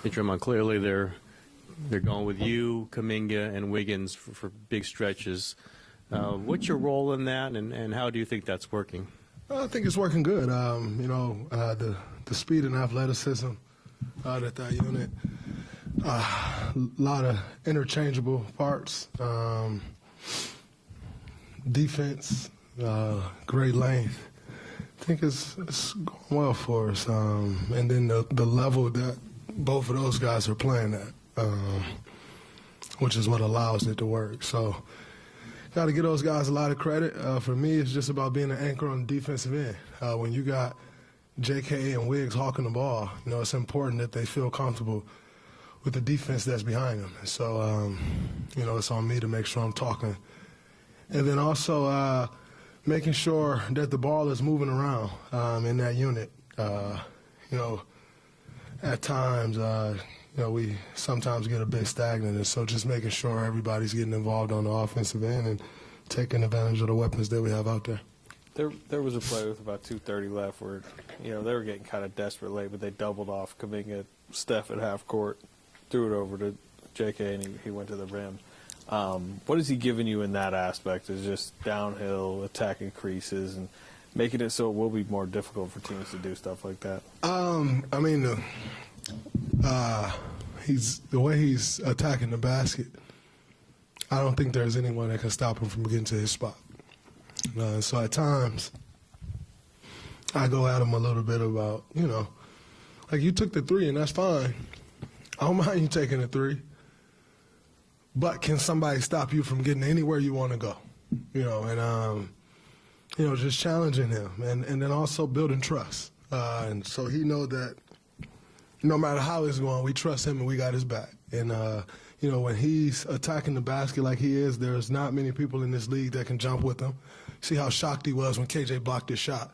Hey, Draymond, clearly they're going with you, Kuminga, and Wiggins for big stretches. What's your role in that, and how do you think that's working? I think it's working good. The speed and athleticism that unit, a lot of interchangeable parts. Defense, great length. I think it's going well for us. And then the level that both of those guys are playing at, which is what allows it to work. So got to give those guys a lot of credit. For me, it's just about being an anchor on the defensive end. When you got J.K. and Wiggs hawking the ball, it's important that they feel comfortable with the defense that's behind them. So, it's on me to make sure I'm talking. And then also making sure that the ball is moving around in that unit. At times, we sometimes get a bit stagnant, and so just making sure everybody's getting involved on the offensive end and taking advantage of the weapons that we have out there. There was a play with about 2:30 left where, they were getting kind of desperate late, but they doubled off Kuminga, Steph at half court, threw it over to J.K., and he went to the rim. What is he giving you in that aspect? Is just downhill, attacking creases, and making it so it will be more difficult for teams to do stuff like that? The way he's attacking the basket, I don't think there's anyone that can stop him from getting to his spot. So at times, I go at him a little bit about, like you took the three and that's fine. I don't mind you taking the three. But can somebody stop you from getting anywhere you want to go? Just challenging him and then also building trust. And so he know that no matter how it's going, we trust him and we got his back. And, when he's attacking the basket like he is, there's not many people in this league that can jump with him. See how shocked he was when KJ blocked his shot.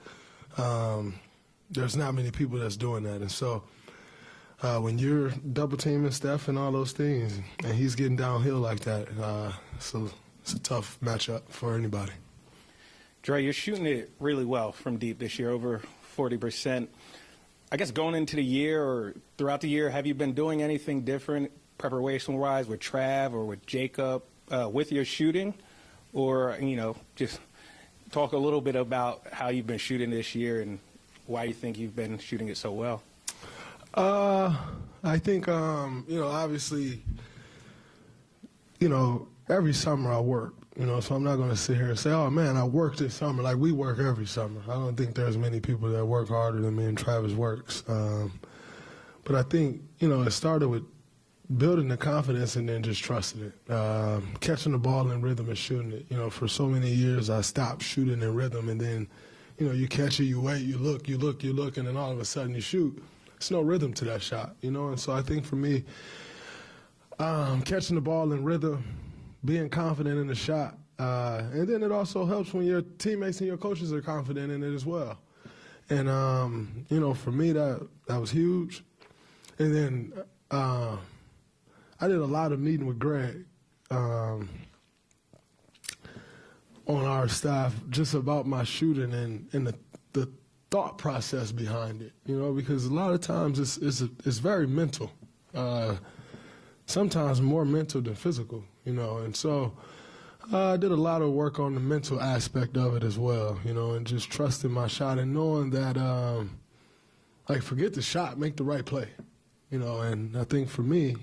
There's not many people that's doing that. And so when you're double-teaming Steph and all those things, and he's getting downhill like that, it's a tough matchup for anybody. Dre, you're shooting it really well from deep this year, over 40%. I guess going into the year or throughout the year, have you been doing anything different preparation-wise with Trav or with Jacob with your shooting? Or, just talk a little bit about how you've been shooting this year and why you think you've been shooting it so well. I think, obviously, every summer I work, so I'm not going to sit here and say, oh, man, I worked this summer. Like, we work every summer. I don't think there's many people that work harder than me and Travis works. But I think, it started with building the confidence and then just trusting it. Catching the ball in rhythm and shooting it. For so many years I stopped shooting in rhythm, and then, you catch it, you wait, you look, and then all of a sudden you shoot. There's no rhythm to that shot, and so I think for me, catching the ball in rhythm, being confident in the shot, and then it also helps when your teammates and your coaches are confident in it as well. And, for me, that was huge. And then I did a lot of meeting with Greg on our staff just about my shooting and the thought process behind it, because a lot of times it's very mental, sometimes more mental than physical, and so I did a lot of work on the mental aspect of it as well, and just trusting my shot and knowing that, forget the shot, make the right play, and I think for me,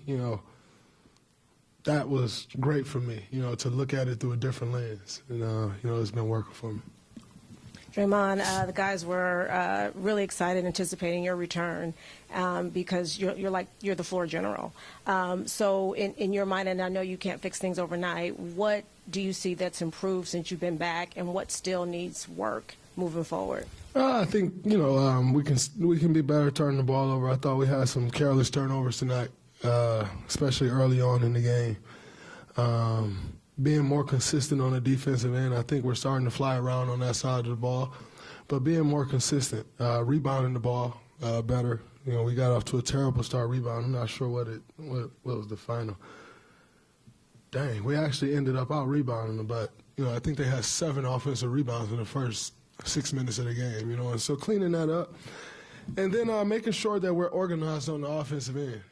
that was great for me, to look at it through a different lens, and, it's been working for me. Draymond, the guys were really excited, anticipating your return because you're the floor general. So in your mind, and I know you can't fix things overnight, what do you see that's improved since you've been back, and what still needs work moving forward? I think we can be better turning the ball over. I thought we had some careless turnovers tonight, especially early on in the game. Being more consistent on the defensive end, I think we're starting to fly around on that side of the ball. But being more consistent, rebounding the ball better. We got off to a terrible start rebounding. I'm not sure what was the final. Dang, we actually ended up out rebounding them, but I think they had 7 offensive rebounds in the first 6 minutes of the game. And so cleaning that up, And then making sure that we're organized on the offensive end.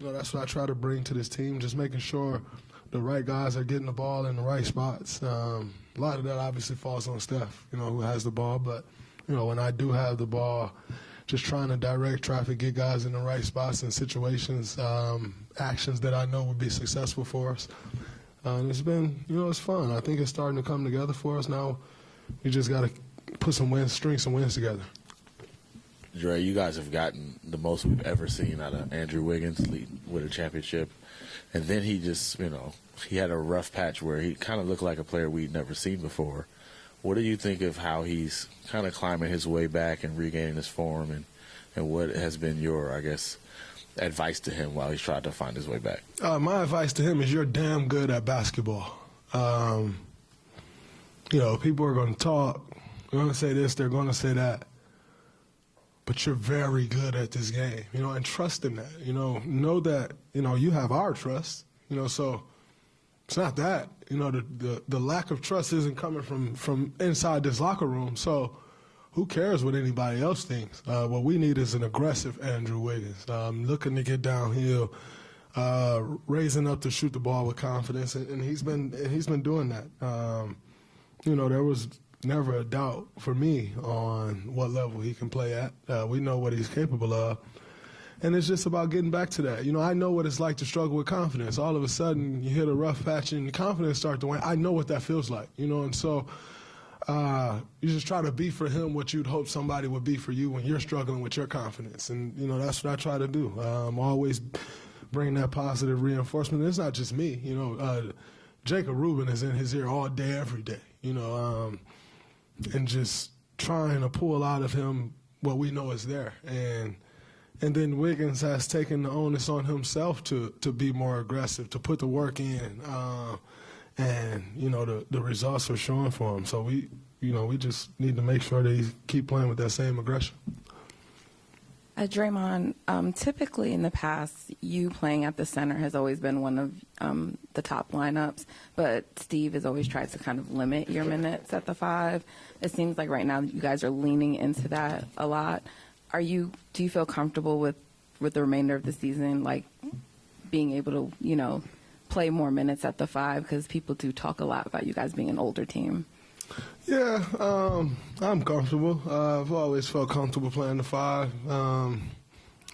That's what I try to bring to this team, just making sure the right guys are getting the ball in the right spots. A lot of that obviously falls on Steph, who has the ball. But, when I do have the ball, just trying to direct traffic, get guys in the right spots and situations, actions that I know would be successful for us. And it's been, it's fun. I think it's starting to come together for us now. We just got to put string some wins together. Dre, you guys have gotten the most we've ever seen out of Andrew Wiggins leading with a championship. And then he just, he had a rough patch where he kind of looked like a player we'd never seen before. What do you think of how he's kind of climbing his way back and regaining his form, and what has been your, I guess, advice to him while he's trying to find his way back? My advice to him is you're damn good at basketball. People are going to talk. They're going to say this, they're going to say that. But you're very good at this game, and trust in that. Know that, you have our trust, so it's not that. The lack of trust isn't coming from inside this locker room. So who cares what anybody else thinks? What we need is an aggressive Andrew Wiggins, looking to get downhill, raising up to shoot the ball with confidence, and he's been doing that. There was never a doubt for me on what level he can play at. We know what he's capable of. And it's just about getting back to that. I know what it's like to struggle with confidence. All of a sudden, you hit a rough patch and your confidence starts to wane. I know what that feels like, and so you just try to be for him what you'd hope somebody would be for you when you're struggling with your confidence. And, that's what I try to do. Always bring that positive reinforcement. It's not just me. Jacob Rubin is in his ear all day, every day, and just trying to pull out of him what we know is there. And then Wiggins has taken the onus on himself to be more aggressive, to put the work in, and the results are showing for him. So we just need to make sure that he keep playing with that same aggression. Draymond, typically in the past, you playing at the center has always been one of the top lineups, but Steve has always tried to kind of limit your minutes at the 5. It seems like right now you guys are leaning into that a lot. Do you feel comfortable with the remainder of the season, like being able to, play more minutes at the 5? Because people do talk a lot about you guys being an older team. Yeah, I'm comfortable. I've always felt comfortable playing the 5.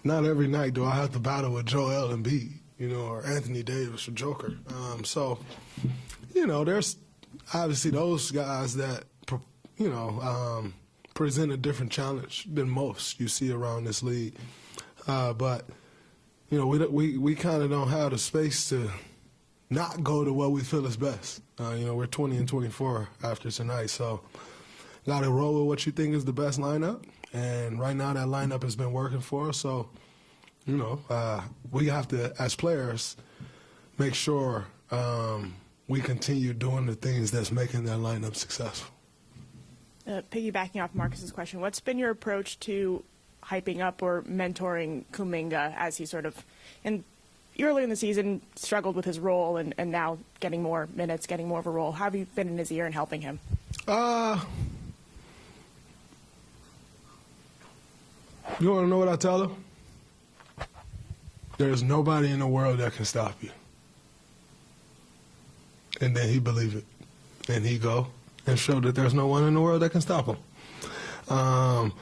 Not every night do I have to battle with Joel Embiid, or Anthony Davis or Joker. So, there's obviously those guys that, present a different challenge than most you see around this league. But, we kind of don't have the space to not go to what we feel is best. We're 20-24 after tonight, so got to roll with what you think is the best lineup. And right now that lineup has been working for us, so, we have to, as players, make sure we continue doing the things that's making that lineup successful. Piggybacking off Marcus's question, what's been your approach to hyping up or mentoring Kuminga as he sort of, earlier in the season, struggled with his role and now getting more minutes, getting more of a role? How have you been in his ear and helping him? You want to know what I tell him? There's nobody in the world that can stop you. And then he believe it. And he go and show that there's no one in the world that can stop him. I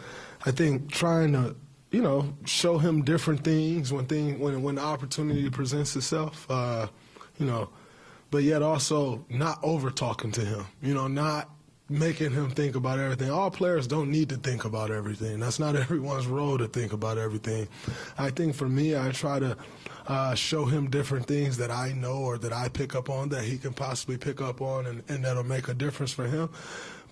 think trying to, show him different things when the opportunity presents itself, but yet also not over talking to him, not making him think about everything. All players don't need to think about everything. That's not everyone's role to think about everything. I think for me, I try to show him different things that I know or that I pick up on that he can possibly pick up on and that'll make a difference for him.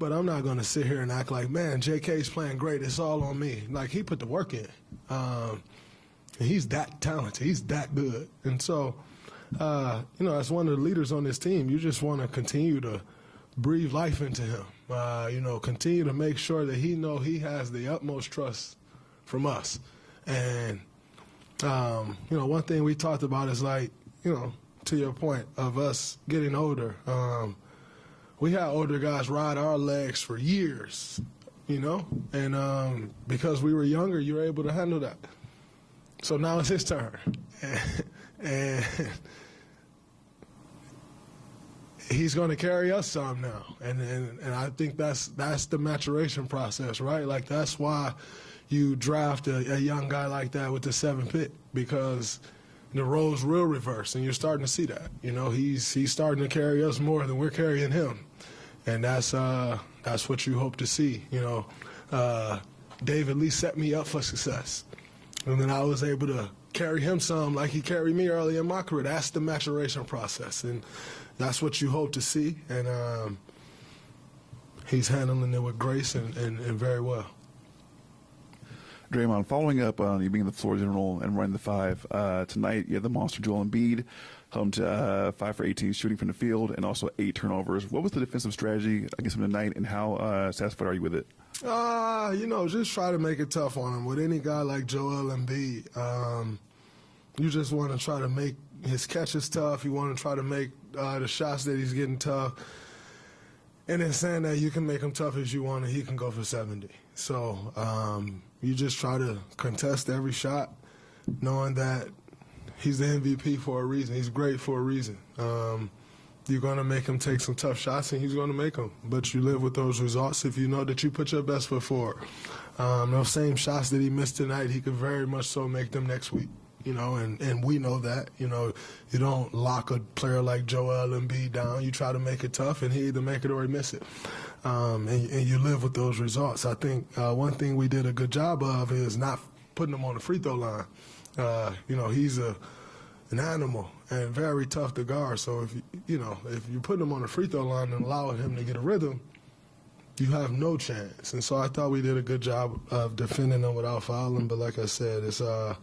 But I'm not going to sit here and act like, man, JK's playing great. It's all on me. Like, he put the work in. And he's that talented. He's that good. And so, as one of the leaders on this team, you just want to continue to breathe life into him. Continue to make sure that he has the utmost trust from us. And, one thing we talked about is like, to your point of us getting older, we had older guys ride our legs for years you know, and because we were younger, you were able to handle that. So now it's his turn, and he's going to carry us some now, and I think that's the maturation process, right? Like that's why you draft a young guy like that with the 7th pick, because the roles will reverse, and you're starting to see that. You know, he's starting to carry us more than we're carrying him, and that's what you hope to see. You know, Dave at least set me up for success, and then I was able to carry him some like he carried me early in my career. That's the maturation process, and that's what you hope to see, and he's handling it with grace and very well. Draymond, following up on you being the floor general and running the 5, tonight you have the monster Joel Embiid, home to 5 for 18 shooting from the field and also 8 turnovers. What was the defensive strategy against him tonight, and how satisfied are you with it? You know, just try to make it tough on him. With any guy like Joel Embiid, you just want to try to make his catches tough. You want to try to make the shots that he's getting tough. And in saying that, you can make him tough as you want, and he can go for 70. So you just try to contest every shot, knowing that he's the MVP for a reason. He's great for a reason. You're going to make him take some tough shots, and he's going to make them. But you live with those results if you know that you put your best foot forward. Those same shots that he missed tonight, he could very much so make them next week. You know, and we know that. You know, you don't lock a player like Joel Embiid down. You try to make it tough, and he either make it or he miss it. And you live with those results. I think one thing we did a good job of is not putting him on the free throw line. You know, he's an animal and very tough to guard. So if you put him on the free throw line and allowing him to get a rhythm, you have no chance. And so I thought we did a good job of defending him without fouling. But like I said, it's a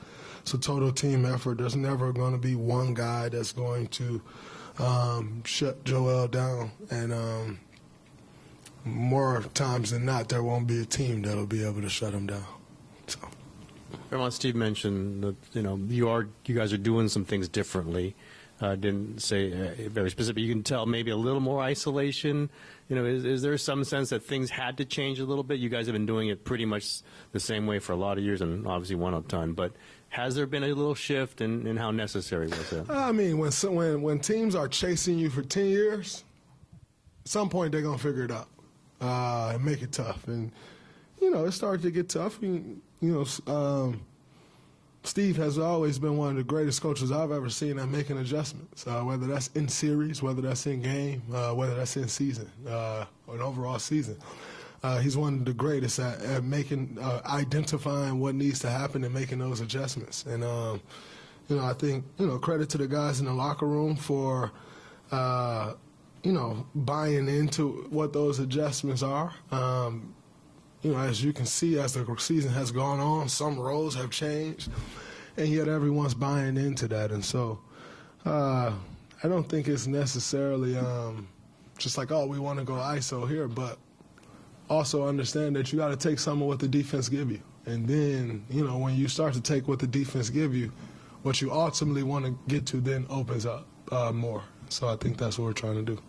total team effort. There's never going to be one guy that's going to shut Joel down. And more times than not, there won't be a team that'll be able to shut him down. So. Steve mentioned that you guys are doing some things differently. Didn't say very specific. You can tell maybe a little more isolation. You know, is there some sense that things had to change a little bit? You guys have been doing it pretty much the same way for a lot of years, and obviously won a ton. But has there been a little shift, and how necessary was that? I mean, when teams are chasing you for 10 years, at some point they're gonna figure it out and make it tough. And you know, it started to get tough. Steve has always been one of the greatest coaches I've ever seen at making adjustments, whether that's in series, whether that's in game, whether that's in season, or an overall season. He's one of the greatest at making, identifying what needs to happen and making those adjustments. And, I think, credit to the guys in the locker room for, buying into what those adjustments are. As you can see, as the season has gone on, some roles have changed, and yet everyone's buying into that. And so I don't think it's necessarily just like, we want to go ISO here, but also understand that you got to take some of what the defense give you. And then, when you start to take what the defense give you, what you ultimately want to get to then opens up more. So I think that's what we're trying to do.